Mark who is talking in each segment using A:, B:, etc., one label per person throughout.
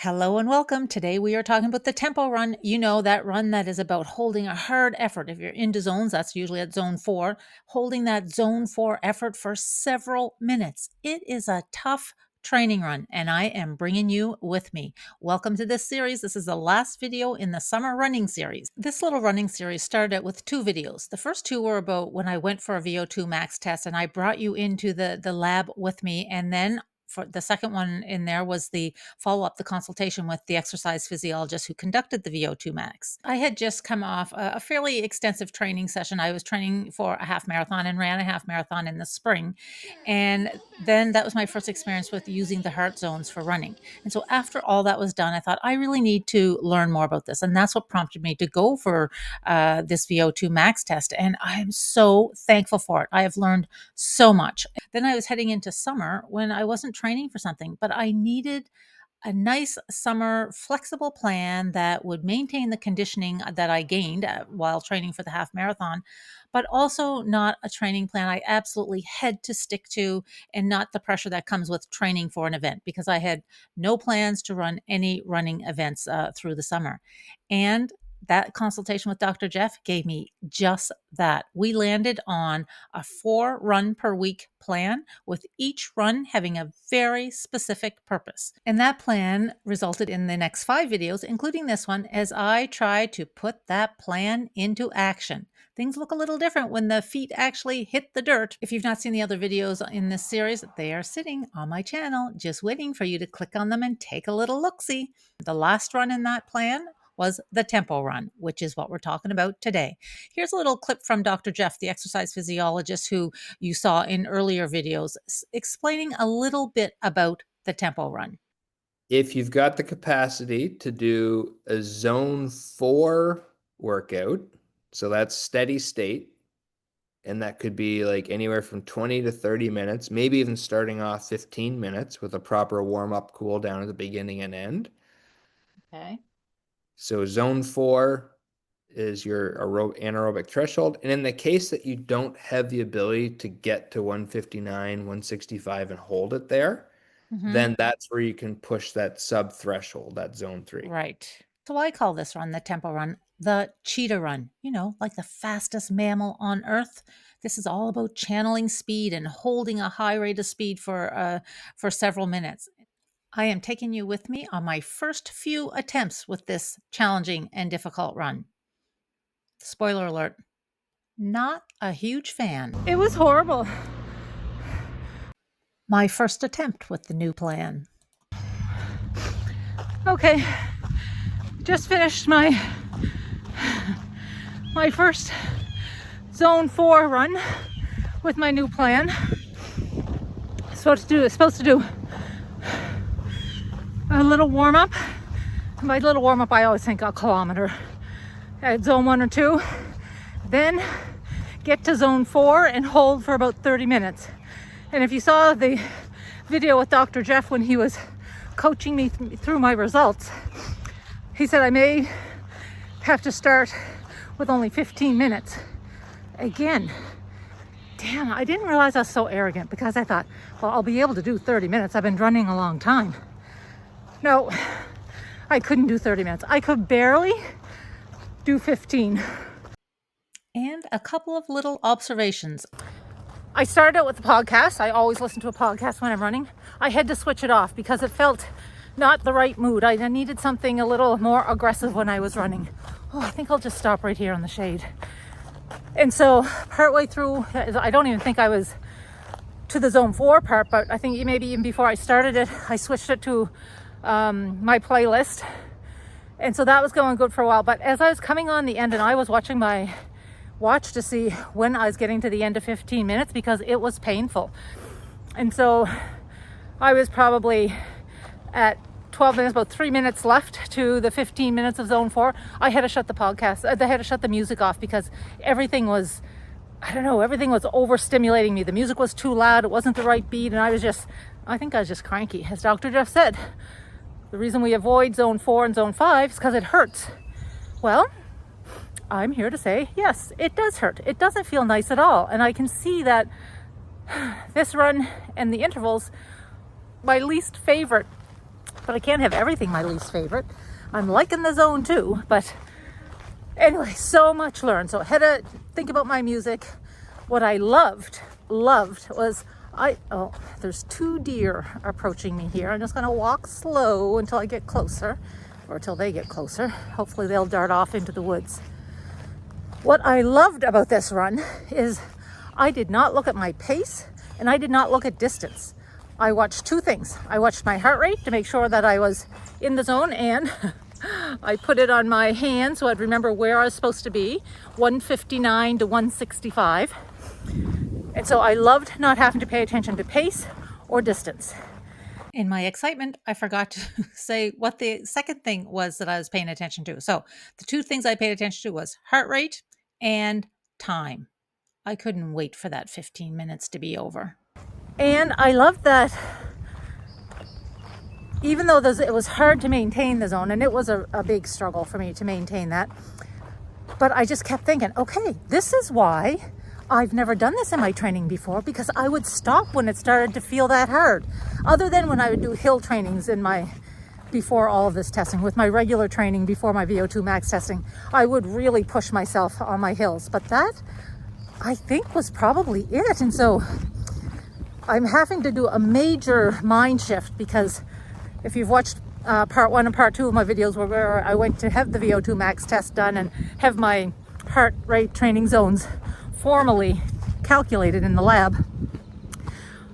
A: Hello and welcome. Today we are talking about the tempo run. You know, that run that is about holding a hard effort. If you're into zones, that's usually at zone 4, holding that zone 4 effort for several minutes. It is a tough training run, and I am bringing you with me. Welcome to this series. This is the last video in the summer running series. This little running series started out with 2 videos. The first 2 were about when I went for a VO2 max test, and I brought you into the lab with me, and then for the second one in there was the follow up, the consultation with the exercise physiologist who conducted the VO2 max. I had just come off a fairly extensive training session. I was training for a half marathon and ran a half marathon in the spring. And then that was my first experience with using the heart zones for running. And so after all that was done, I thought I really need to learn more about this. And that's what prompted me to go for this VO2 max test. And I'm so thankful for it. I have learned so much. Then I was heading into summer when I wasn't training for something, but I needed a nice summer flexible plan that would maintain the conditioning that I gained while training for the half marathon, but also not a training plan I absolutely had to stick to, and not the pressure that comes with training for an event, because I had no plans to run any running events through the summer. And that consultation with Dr. Jeff gave me just that. We landed on a 4 run per week plan, with each run having a very specific purpose. And that plan resulted in the next 5 videos, including this one, as I try to put that plan into action. Things look a little different when the feet actually hit the dirt. If you've not seen the other videos in this series, they are sitting on my channel, just waiting for you to click on them and take a little look-see. The last run in that plan was the tempo run, which is what we're talking about today. Here's a little clip from Dr. Jeff, the exercise physiologist who you saw in earlier videos, explaining a little bit about the tempo run.
B: If you've got the capacity to do a zone 4 workout, so that's steady state, and that could be like anywhere from 20 to 30 minutes, maybe even starting off 15 minutes with a proper warm-up cool down at the beginning and end.
A: Okay.
B: So zone 4 is your anaerobic threshold. And in the case that you don't have the ability to get to 159, 165 and hold it there, then that's where you can push that sub threshold, that zone 3.
A: Right. So I call this run, the tempo run, the cheetah run, like the fastest mammal on earth. This is all about channeling speed and holding a high rate of speed for several minutes. I am taking you with me on my first few attempts with this challenging and difficult run. Spoiler alert, not a huge fan.
C: It was horrible.
A: My first attempt with the new plan.
C: Okay, just finished my first zone 4 run with my new plan. Supposed to do a little warm up. By little warm up, I always think a kilometer at zone 1 or 2. Then get to zone 4 and hold for about 30 minutes. And if you saw the video with Dr. Jeff when he was coaching me through my results, he said I may have to start with only 15 minutes. Again, damn, I didn't realize I was so arrogant, because I thought, well, I'll be able to do 30 minutes. I've been running a long time. No, I couldn't do 30 minutes. I could barely do 15.
A: And a couple of little observations.
C: I started out with the podcast. I always listen to a podcast when I'm running. I had to switch it off because it felt not the right mood. I needed something a little more aggressive when I was running. Oh, I think I'll just stop right here on the shade. And so partway through, I don't even think I was to the zone 4 part, but I think maybe even before I started it, I switched it to my playlist. And so that was going good for a while. But as I was coming on the end, and I was watching my watch to see when I was getting to the end of 15 minutes, because it was painful. And so I was probably at 12 minutes, about 3 minutes left to the 15 minutes of zone 4. I had to shut the podcast, I had to shut the music off, because everything was, everything was overstimulating me. The music was too loud, it wasn't the right beat, and I think I was just cranky. As Dr. Jeff said, the reason we avoid zone 4 and zone 5 is because it hurts. Well, I'm here to say, yes, it does hurt. It doesn't feel nice at all. And I can see that this run and the intervals, my least favorite but I can't have everything my least favorite. I'm liking the zone too, but anyway, so much learned. So I had to think about my music. What I loved was there's 2 deer approaching me here. I'm just gonna walk slow until I get closer, or until they get closer. Hopefully they'll dart off into the woods. What I loved about this run is I did not look at my pace and I did not look at distance. I watched 2 things. I watched my heart rate to make sure that I was in the zone, and I put it on my hand so I'd remember where I was supposed to be, 159 to 165. And so I loved not having to pay attention to pace or distance.
A: In my excitement, I forgot to say what the second thing was that I was paying attention to. So the 2 things I paid attention to was heart rate and time. I couldn't wait for that 15 minutes to be over.
C: And I loved that even though it was hard to maintain the zone, and it was a big struggle for me to maintain that, but I just kept thinking, okay, this is why I've never done this in my training before, because I would stop when it started to feel that hard. Other than when I would do hill trainings before all of this testing, with my regular training before my VO2 max testing, I would really push myself on my hills. But that, I think, was probably it. And so I'm having to do a major mind shift, because if you've watched part 1 and part 2 of my videos where I went to have the VO2 max test done and have my heart rate training zones formally calculated in the lab,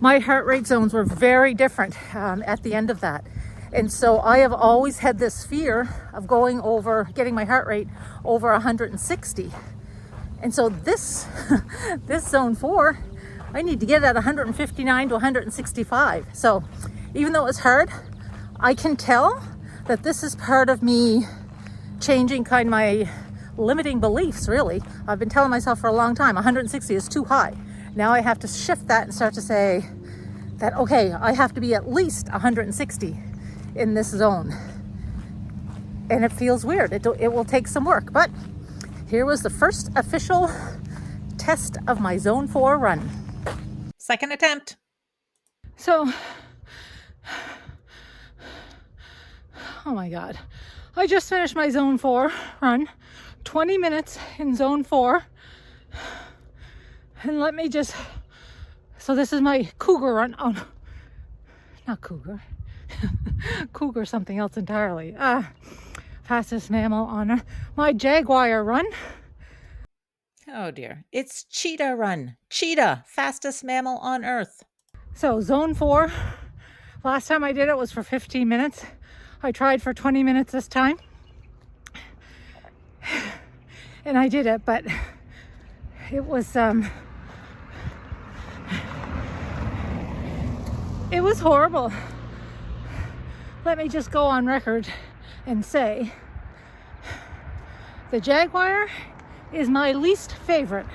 C: my heart rate zones were very different at the end of that. And so I have always had this fear of getting my heart rate over 160. And so this zone 4, I need to get at 159 to 165. So even though it's hard, I can tell that this is part of me changing kind of my limiting beliefs, really. I've been telling myself for a long time, 160 is too high. Now I have to shift that and start to say that, okay, I have to be at least 160 in this zone. And it feels weird. It will take some work, but here was the first official test of my zone 4 run.
A: Second attempt.
C: So, oh my God. I just finished my zone 4 run, 20 minutes in zone 4. And let me so this is my cougar run. Oh, no, not cougar. Cougar, something else entirely. Fastest mammal on Earth. My jaguar run.
A: Oh dear. It's Cheetah Run. Cheetah, fastest mammal on Earth.
C: So zone 4, last time I did it was for 15 minutes. I tried for 20 minutes this time. And I did it, but it was horrible. Let me just go on record and say the jaguar is my least favorite.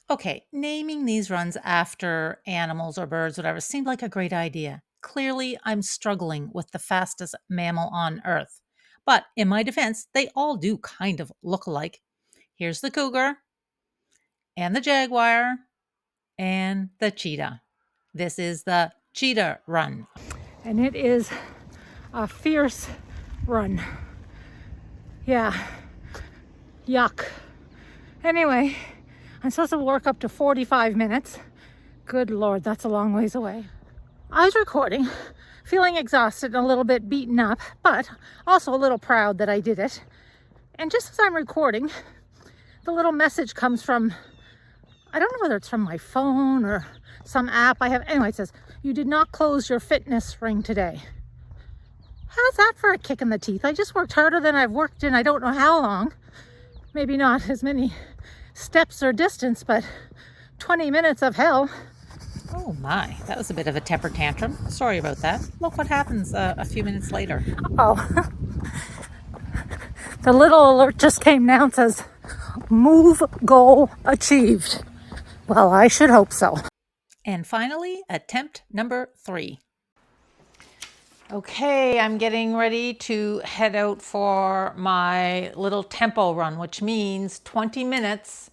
A: Okay, naming these runs after animals or birds, whatever, seemed like a great idea. Clearly, I'm struggling with the fastest mammal on Earth. But in my defense, they all do kind of look alike. Here's the cougar, and the jaguar, and the cheetah. This is the Cheetah Run.
C: And it is a fierce run. Yeah. Yuck. Anyway, I'm supposed to work up to 45 minutes. Good Lord, that's a long ways away. I was recording, feeling exhausted and a little bit beaten up, but also a little proud that I did it. And just as I'm recording, the little message comes from, I don't know whether it's from my phone or some app I have. Anyway, it says, "You did not close your fitness ring today." How's that for a kick in the teeth? I just worked harder than I've worked in I don't know how long. Maybe not as many steps or distance, but 20 minutes of hell.
A: Oh my, that was a bit of a temper tantrum. Sorry about that. Look what happens a few minutes later.
C: Oh, the little alert just came now and says, "Move goal achieved." Well, I should hope so.
A: And finally, attempt number 3. Okay, I'm getting ready to head out for my little tempo run, which means 20 minutes,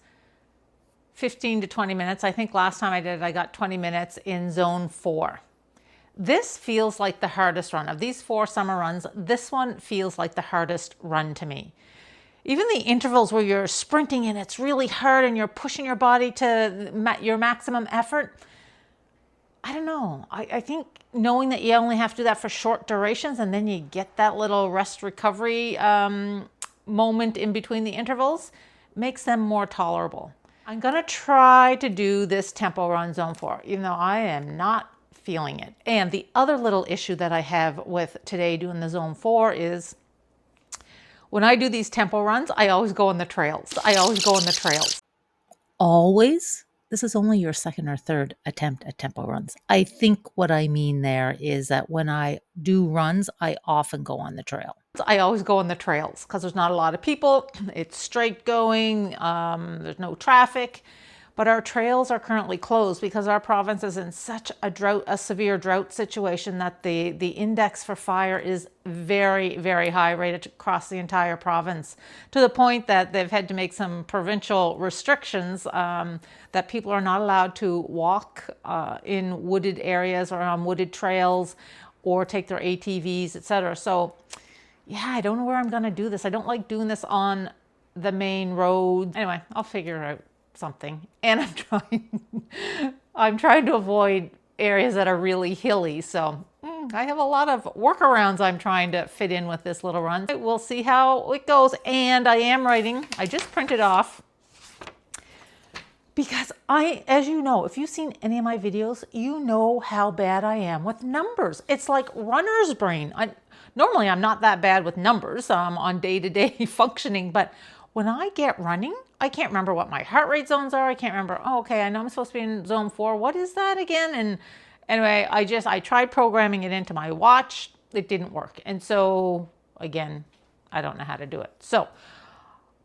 A: 15 to 20 minutes. I think last time I did it, I got 20 minutes in zone 4. This feels like the hardest run. Of these 4 summer runs, this one feels like the hardest run to me. Even the intervals where you're sprinting and it's really hard and you're pushing your body to your maximum effort, I don't know. I think knowing that you only have to do that for short durations and then you get that little rest recovery moment in between the intervals makes them more tolerable. I'm gonna try to do this tempo run zone 4, even though I am not feeling it. And the other little issue that I have with today doing the zone 4 is when I do these tempo runs, I always go on the trails. Always? This is only your second or third attempt at tempo runs. I think what I mean there is that when I do runs, I often go on the trail. I always go on the trails because there's not a lot of people. It's straight going. There's no traffic. But our trails are currently closed because our province is in such a severe drought situation that the index for fire is very, very high right across the entire province, to the point that they've had to make some provincial restrictions that people are not allowed to walk in wooded areas or on wooded trails or take their ATVs, etc. So yeah, I don't know where I'm gonna do this. I don't like doing this on the main road. Anyway, I'll figure out something. And I'm trying to avoid areas that are really hilly. So I have a lot of workarounds I'm trying to fit in with this little run. We'll see how it goes. And I am writing, I just printed off, because as you know, if you've seen any of my videos, you know how bad I am with numbers. It's like runner's brain. Normally I'm not that bad with numbers on day-to-day functioning, but when I get running, I can't remember what my heart rate zones are. I can't remember, oh, okay, I know I'm supposed to be in zone 4. What is that again? And anyway, I tried programming it into my watch. It didn't work. And so again, I don't know how to do it. So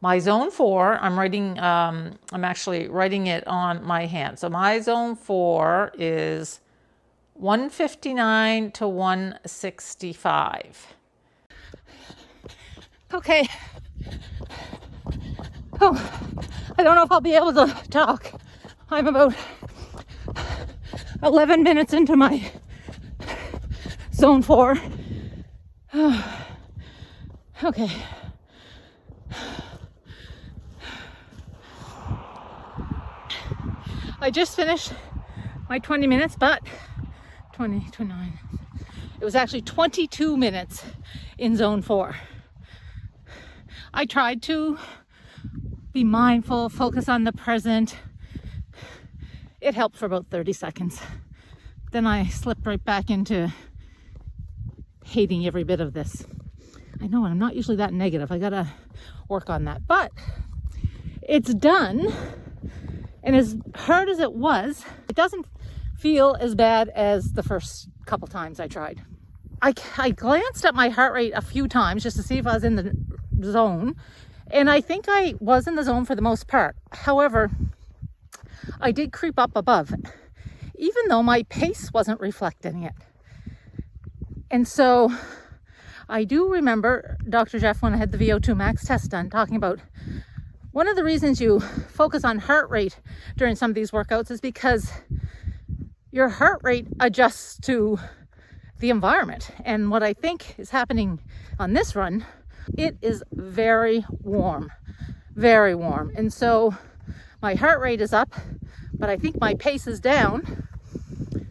A: my zone 4, I'm actually writing it on my hand. So my zone 4 is 159 to 165.
C: Okay. Oh, I don't know if I'll be able to talk. I'm about 11 minutes into my zone 4. Okay. I just finished my 20 minutes, but 29. It was actually 22 minutes in zone 4. I tried to be mindful, focus on the present. It helped for about 30 seconds. Then I slipped right back into hating every bit of this. I know, I'm not usually that negative. I gotta work on that. But it's done. And as hard as it was, it doesn't feel as bad as the first couple times I tried. I glanced at my heart rate a few times just to see if I was in the zone. And I think I was in the zone for the most part. However, I did creep up above, even though my pace wasn't reflecting it. And so I do remember Dr. Jeff, when I had the VO2 max test done, talking about one of the reasons you focus on heart rate during some of these workouts is because your heart rate adjusts to the environment. And what I think is happening on this run, it is very warm, very warm. And so my heart rate is up, but I think my pace is down.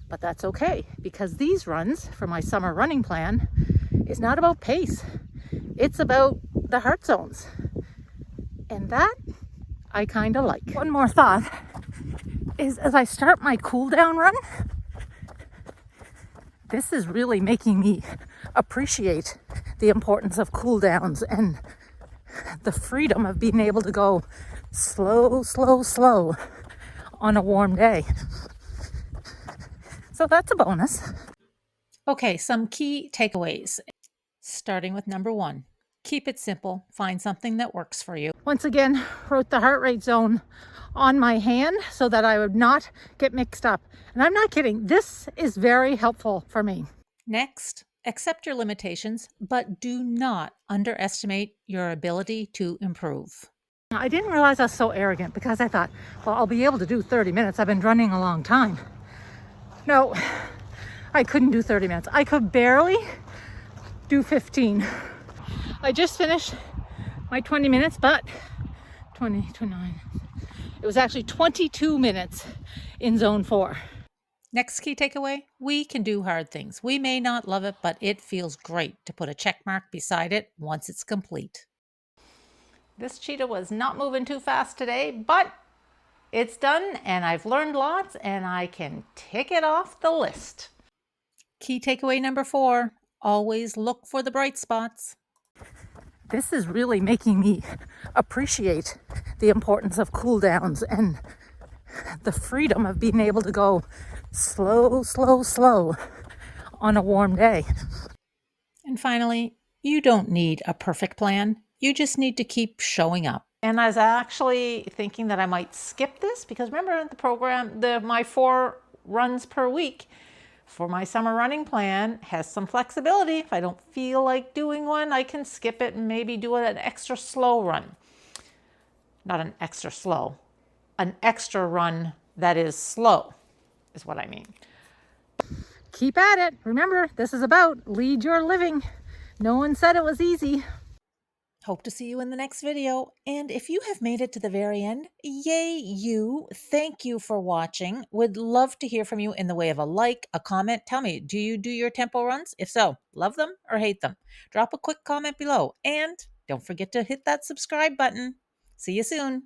C: But that's okay, because these runs for my summer running plan is not about pace. It's about the heart zones. And that I kind of like. One more thought is, as I start my cool down run, this is really making me appreciate the importance of cool downs and the freedom of being able to go slow, slow, slow on a warm day. So that's a bonus.
A: Okay, some key takeaways. Starting with number 1. Keep it simple. Find something that works for you.
C: Once again, wrote the heart rate zone on my hand so that I would not get mixed up. And I'm not kidding. This is very helpful for me.
A: Next, accept your limitations, but do not underestimate your ability to improve.
C: I didn't realize I was so arrogant, because I thought, well, I'll be able to do 30 minutes. I've been running a long time. No, I couldn't do 30 minutes. I could barely do 15. I just finished my 20 minutes, but 20, 29. It was actually 22 minutes in zone 4.
A: Next key takeaway, we can do hard things. We may not love it, but it feels great to put a check mark beside it once it's complete. This cheetah was not moving too fast today, but it's done and I've learned lots and I can tick it off the list. Key takeaway number 4, always look for the bright spots.
C: This is really making me appreciate the importance of cool downs and the freedom of being able to go slow, slow, slow on a warm day.
A: And finally, you don't need a perfect plan. You just need to keep showing up. And I was actually thinking that I might skip this because remember the program, my 4 runs per week for my summer running plan has some flexibility. If I don't feel like doing one, I can skip it and maybe do an extra slow run. Not an extra slow, an extra run that is slow is what I mean.
C: Keep at it. Remember, this is about lead your living. No one said it was easy.
A: Hope to see you in the next video. And if you have made it to the very end, yay you. Thank you for watching. Would love to hear from you in the way of a like, a comment. Tell me, do you do your tempo runs? If so, love them or hate them? Drop a quick comment below. And don't forget to hit that subscribe button. See you soon.